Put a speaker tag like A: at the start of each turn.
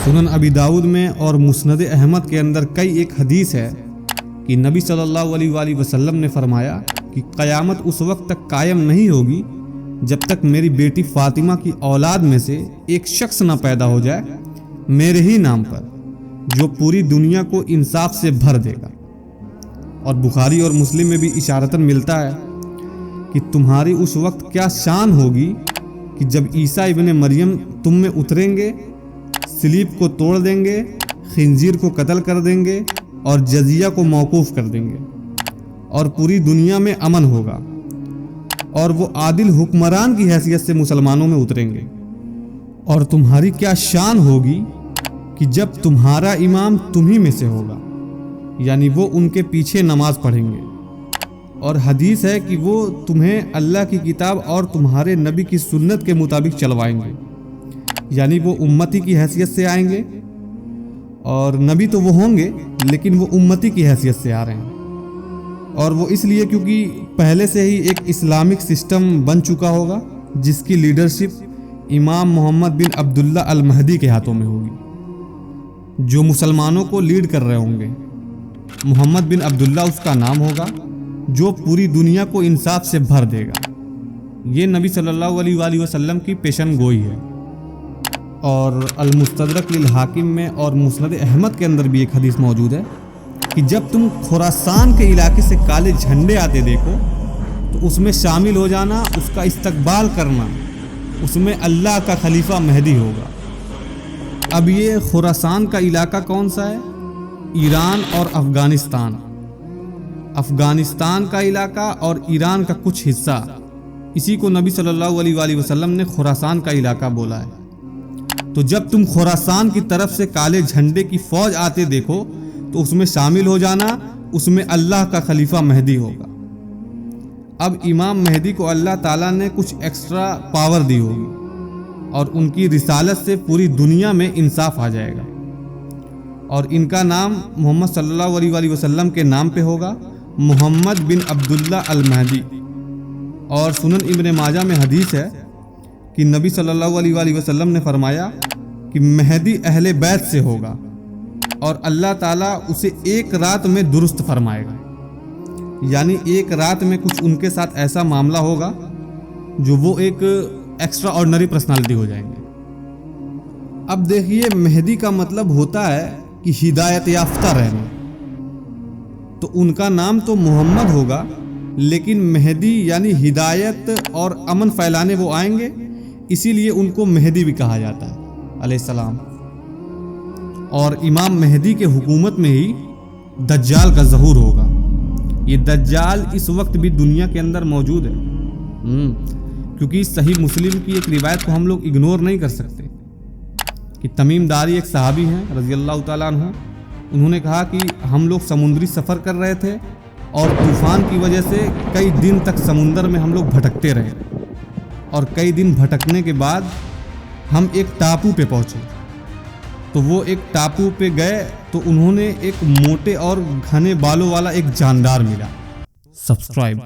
A: سنن ابی داؤد میں اور مسند احمد کے اندر کئی ایک حدیث ہے کہ نبی صلی اللہ علیہ وآلہ وسلم نے فرمایا کہ قیامت اس وقت تک قائم نہیں ہوگی جب تک میری بیٹی فاطمہ کی اولاد میں سے ایک شخص نہ پیدا ہو جائے میرے ہی نام پر جو پوری دنیا کو انصاف سے بھر دے گا۔ اور بخاری اور مسلم میں بھی اشارتاً ملتا ہے کہ تمہاری اس وقت کیا شان ہوگی کہ جب عیسیٰ ابن مریم تم میں اتریں گے، صلیب کو توڑ دیں گے، خنزیر کو قتل کر دیں گے اور جزیہ کو موقوف کر دیں گے، اور پوری دنیا میں امن ہوگا، اور وہ عادل حکمران کی حیثیت سے مسلمانوں میں اتریں گے۔ اور تمہاری کیا شان ہوگی کہ جب تمہارا امام تمہیں میں سے ہوگا، یعنی وہ ان کے پیچھے نماز پڑھیں گے، اور حدیث ہے کہ وہ تمہیں اللہ کی کتاب اور تمہارے نبی کی سنت کے مطابق چلوائیں گے، یعنی وہ امتی کی حیثیت سے آئیں گے، اور نبی تو وہ ہوں گے لیکن وہ امتی کی حیثیت سے آ رہے ہیں، اور وہ اس لیے کیونکہ پہلے سے ہی ایک اسلامک سسٹم بن چکا ہوگا جس کی لیڈرشپ امام محمد بن عبداللہ المہدی کے ہاتھوں میں ہوگی، جو مسلمانوں کو لیڈ کر رہے ہوں گے۔ محمد بن عبداللہ اس کا نام ہوگا، جو پوری دنیا کو انصاف سے بھر دے گا۔ یہ نبی صلی اللہ علیہ وآلہ وسلم کی پیشن گوئی ہے۔ اور المستدرک للحاکم میں اور مسند احمد کے اندر بھی ایک حدیث موجود ہے کہ جب تم خراسان کے علاقے سے کالے جھنڈے آتے دیکھو تو اس میں شامل ہو جانا، اس کا استقبال کرنا، اس میں اللہ کا خلیفہ مہدی ہوگا۔ اب یہ خراسان کا علاقہ کون سا ہے؟ ایران اور افغانستان۔ افغانستان کا علاقہ اور ایران کا کچھ حصہ، اسی کو نبی صلی اللہ علیہ وآلہ وسلم نے خراسان کا علاقہ بولا ہے۔ تو جب تم خراسان کی طرف سے کالے جھنڈے کی فوج آتے دیکھو تو اس میں شامل ہو جانا، اس میں اللہ کا خلیفہ مہدی ہوگا۔ اب امام مہدی کو اللہ تعالیٰ نے کچھ ایکسٹرا پاور دی ہوگی، اور ان کی رسالت سے پوری دنیا میں انصاف آ جائے گا، اور ان کا نام محمد صلی اللہ علیہ وآلہ وسلم کے نام پہ ہوگا، محمد بن عبداللہ المہدی۔ اور سنن ابن ماجہ میں حدیث ہے کہ نبی صلی اللہ علیہ وآلہ وسلم نے فرمایا کہ مہدی اہل بیت سے ہوگا، اور اللہ تعالیٰ اسے ایک رات میں درست فرمائے گا، یعنی ایک رات میں کچھ ان کے ساتھ ایسا معاملہ ہوگا جو وہ ایک ایکسٹرا آرڈنری پرسنالٹی ہو جائیں گے۔ اب دیکھیے، مہدی کا مطلب ہوتا ہے کہ ہدایت یافتہ رہنا، تو ان کا نام تو محمد ہوگا، لیکن مہدی یعنی ہدایت اور امن پھیلانے وہ آئیں گے، اسی لیے ان کو مہدی بھی کہا جاتا ہے علیہ السلام۔ اور امام مہدی کے حکومت میں ہی دجال کا ظہور ہوگا۔ یہ دجال اس وقت بھی دنیا کے اندر موجود ہے، کیونکہ صحیح مسلم کی ایک روایت کو ہم لوگ اگنور نہیں کر سکتے کہ تمیم داری ایک صحابی ہیں رضی اللہ تعالیٰ عنہ، انہوں نے کہا کہ ہم لوگ سمندری سفر کر رہے تھے اور طوفان کی وجہ سے کئی دن تک سمندر میں ہم لوگ بھٹکتے رہے، اور کئی دن بھٹکنے کے بعد ہم ایک ٹاپو پہ پہنچے۔ تو وہ ایک ٹاپو پہ گئے تو انہوں نے ایک موٹے اور گھنے بالوں والا ایک جاندار ملا۔ سبسکرائب